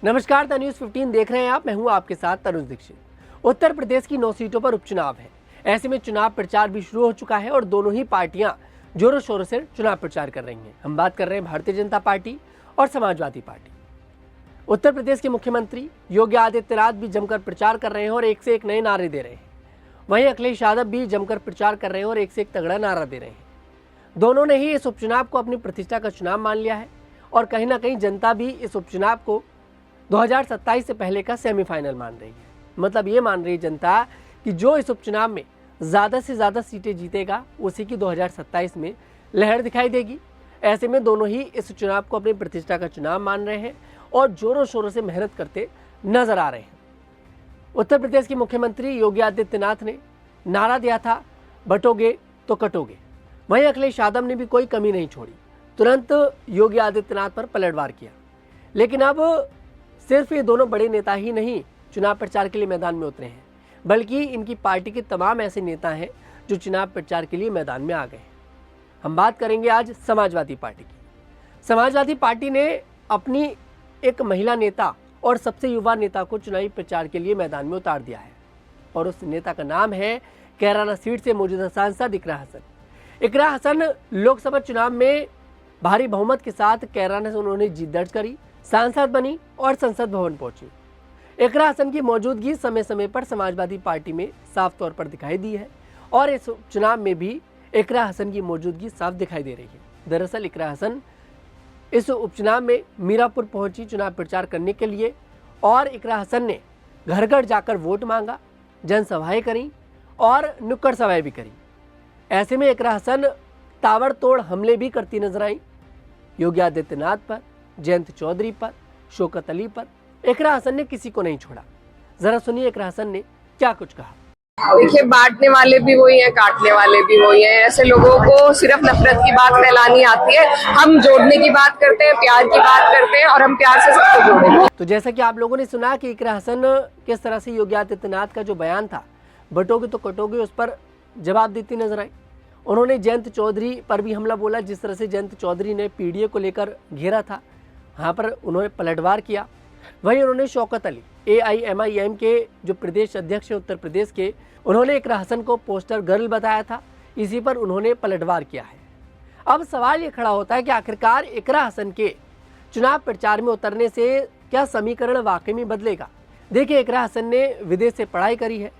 नमस्कार, the news 15 देख रहे हैं आप। मैं हूं आपके साथ तरुण दीक्षित। उत्तर प्रदेश की 9 सीटों पर उपचुनाव है। ऐसे में चुनाव प्रचार भी शुरू हो चुका है और दोनों ही पार्टियां जोरों शोरों से चुनाव प्रचार कर रही हैं। हम बात कर रहे हैं भारतीय जनता पार्टी और समाजवादी पार्टी। उत्तर प्रदेश के मुख्यमंत्री योगी आदित्यनाथ भी जमकर प्रचार कर रहे हैं और एक से एक नए नारे दे रहे हैं। वहीं अखिलेश यादव भी जमकर प्रचार कर रहे हैं और एक से एक तगड़ा नारा दे रहे हैं। दोनों ने ही इस उपचुनाव को अपनी प्रतिष्ठा का चुनाव मान लिया है और कहीं ना कहीं जनता भी इस उपचुनाव को 2027 से पहले का सेमीफाइनल मान रही है। मतलब ये मान रही है जनता कि जो इस उपचुनाव में ज़्यादा से ज़्यादा सीटें जीतेगा उसी की 2027 में लहर दिखाई देगी। ऐसे में दोनों ही इस चुनाव को अपनी प्रतिष्ठा का चुनाव मान रहे हैं और जोरों शोरों से मेहनत करते नजर आ रहे हैं। उत्तर प्रदेश के मुख्यमंत्री योगी आदित्यनाथ ने नारा दिया था, बटोगे तो कटोगे। वहीं अखिलेश यादव ने भी कोई कमी नहीं छोड़ी, तुरंत योगी आदित्यनाथ पर पलटवार किया। लेकिन अब सिर्फ ये दोनों बड़े नेता ही नहीं चुनाव प्रचार के लिए मैदान में उतरे हैं, बल्कि इनकी पार्टी के तमाम ऐसे नेता हैं जो चुनाव प्रचार के लिए मैदान में आ गए हैं। हम बात करेंगे आज समाजवादी पार्टी की। समाजवादी पार्टी ने अपनी एक महिला नेता और सबसे युवा नेता को चुनावी प्रचार के लिए मैदान में उतार दिया है और उस नेता का नाम है कैराना सीट से मौजूदा सांसद इकरा हसन। इकरा हसन लोकसभा चुनाव में भारी बहुमत के साथ कैराना से उन्होंने जीत दर्ज करी, सांसद बनी और संसद भवन पहुंची। इकरा हसन की मौजूदगी समय समय पर समाजवादी पार्टी में साफ तौर पर दिखाई दी है और इस चुनाव में भी इकरा हसन की मौजूदगी साफ दिखाई दे रही है। दरअसल इकरा हसन इस उपचुनाव में मीरापुर पहुंची चुनाव प्रचार करने के लिए और इकरा हसन ने घर घर जाकर वोट मांगा, जनसभाएं करी और नुक्कड़ सभाएं भी करी। ऐसे में इकरा हसन ताबड़तोड़ हमले भी करती नजर आई योगी आदित्यनाथ पर, जयंत चौधरी पर, शौकत अली पर। इकरा हसन ने किसी को नहीं छोड़ा। जरा सुनिए इकरा हसन ने क्या कुछ कहा। देखिए, बांटने वाले भी वही हैं, काटने वाले भी वही हैं। ऐसे लोगों को सिर्फ नफरत की बात फैलानी आती है। हम जोड़ने की बात करते हैं, प्यार की बात करते हैं और हम प्यार से सबको जोड़ेंगे। तो जैसा कि आप लोगों ने सुना कि इकरा हसन किस तरह से योगी आदित्यनाथ का जो बयान था, बटोगे तो कटोगे, उस पर जवाब देती नजर आई। उन्होंने जयंत चौधरी पर भी हमला बोला। जिस तरह से जयंत चौधरी ने पीडीए को लेकर घेरा था, वहाँ पर उन्होंने पलटवार किया। वहीं उन्होंने शौकत अली AIMIM के जो प्रदेश अध्यक्ष है उत्तर प्रदेश के, उन्होंने इकरा हसन को पोस्टर गर्ल बताया था। इसी पर उन्होंने पलटवार किया है। अब सवाल ये खड़ा होता है कि आखिरकार इकरा हसन के चुनाव प्रचार में उतरने से क्या समीकरण वाकई में बदलेगा। देखिए, इकरा हसन ने विदेश से पढ़ाई करी है।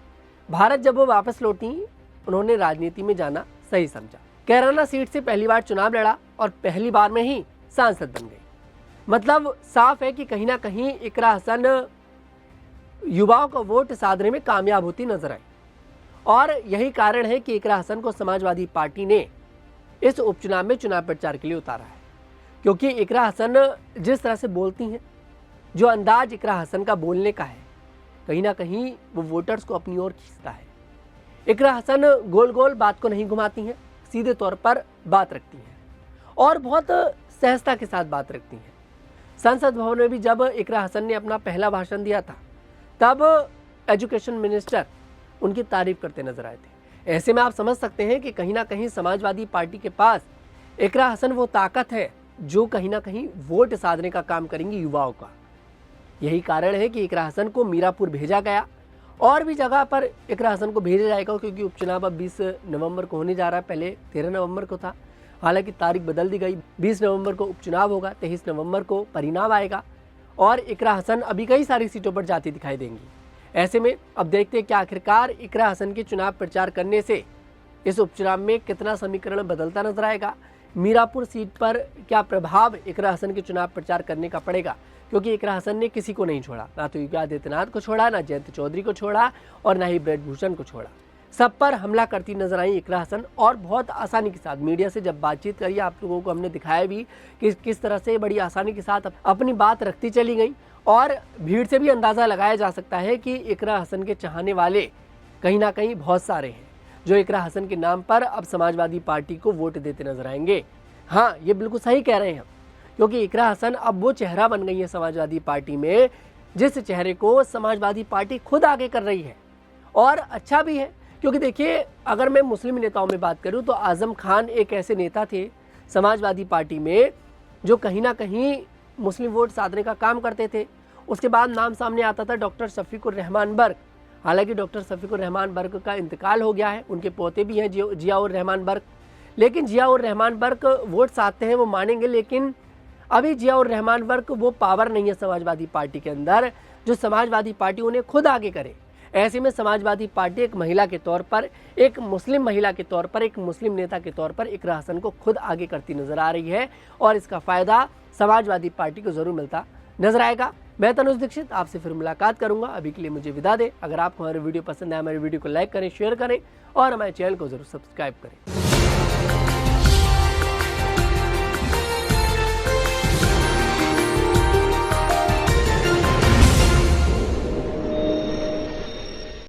भारत जब वो वापस लौटी, उन्होंने राजनीति में जाना सही समझा। कैराना सीट से पहली बार चुनाव लड़ा और पहली बार में ही सांसद बन गई। मतलब साफ है कि कहीं ना कहीं इकरा हसन युवाओं का वोट साधने में कामयाब होती नजर आई और यही कारण है कि इकरा हसन को समाजवादी पार्टी ने इस उपचुनाव में चुनाव प्रचार के लिए उतारा है। क्योंकि इकरा हसन जिस तरह से बोलती हैं, जो अंदाज इकरा हसन का बोलने का है, कहीं ना कहीं वो वोटर्स को अपनी ओर खींचता है। इकरा हसन गोल गोल बात को नहीं घुमाती हैं, सीधे तौर पर बात रखती हैं और बहुत सहजता के साथ बात रखती हैं। संसद भवन में भी जब इकरा हसन ने अपना पहला भाषण दिया था, तब एजुकेशन मिनिस्टर उनकी तारीफ करते नजर आए थे। ऐसे में आप समझ सकते हैं कि कहीं ना कहीं समाजवादी पार्टी के पास इकरा हसन वो ताकत है जो कहीं ना कहीं वोट साधने का काम करेंगी युवाओं का। यही कारण है कि इकरा हसन को मीरापुर भेजा गया और भी जगह पर इकरा हसन को भेजा जाएगा, क्योंकि उपचुनाव अब 20 नवंबर को होने जा रहा है। पहले 13 नवंबर को था, हालांकि तारीख बदल दी गई। 20 नवंबर को उपचुनाव होगा, 23 नवंबर को परिणाम आएगा और इकरा हसन अभी कई सारी सीटों पर जाती दिखाई देंगी। ऐसे में अब देखते हैं कि आखिरकार इकरा हसन के चुनाव प्रचार करने से इस उपचुनाव में कितना समीकरण बदलता नजर आएगा। मीरापुर सीट पर क्या प्रभाव इकरा हसन के चुनाव प्रचार करने का पड़ेगा, क्योंकि इकरा हसन ने किसी को नहीं छोड़ा, ना तो योगी आदित्यनाथ को छोड़ा, ना जयंत चौधरी को छोड़ा और ना ही ब्रजभूषण को छोड़ा। सब पर हमला करती नजर आई इकरा हसन और बहुत आसानी के साथ मीडिया से जब बातचीत करी, आप लोगों को हमने दिखाया भी कि किस तरह से बड़ी आसानी के साथ अपनी बात रखती चली गई और भीड़ से भी अंदाज़ा लगाया जा सकता है कि इकरा हसन के चाहने वाले कहीं ना कहीं बहुत सारे हैं जो इकरा हसन के नाम पर अब समाजवादी पार्टी को वोट देते नजर आएंगे। हाँ, ये बिल्कुल सही कह रहे हैं हम, क्योंकि इकरा हसन अब वो चेहरा बन गई है समाजवादी पार्टी में जिस चेहरे को समाजवादी पार्टी खुद आगे कर रही है। और अच्छा भी है, क्योंकि देखिए, अगर मैं मुस्लिम नेताओं में बात करूं तो आजम खान एक ऐसे नेता थे समाजवादी पार्टी में जो कहीं ना कहीं मुस्लिम वोट साधने का काम करते थे। उसके बाद नाम सामने आता था डॉक्टर शफीकुर रहमान बर्क। हालांकि डॉक्टर शफीकुर रहमान बर्क का इंतकाल हो गया है, उनके पोते भी हैं जियाउर रहमान बर्क। लेकिन जियाउर रहमान बर्क वोट्स आते हैं वो मानेंगे, लेकिन अभी जियाउर रहमान बर्क वो पावर नहीं है समाजवादी पार्टी के अंदर जो समाजवादी पार्टी उन्हें खुद आगे करे। ऐसे में समाजवादी पार्टी एक महिला के तौर पर, एक मुस्लिम महिला के तौर पर, एक मुस्लिम नेता के तौर पर इकरा हसन को खुद आगे करती नजर आ रही है और इसका फायदा समाजवादी पार्टी को जरूर मिलता नजर आएगा। मैं तनुज दीक्षित आपसे फिर मुलाकात करूंगा। अभी के लिए मुझे विदा दें। अगर आपको हमारी वीडियो पसंद है, हमारी वीडियो को लाइक करें, शेयर करें और हमारे चैनल को जरूर सब्सक्राइब करें।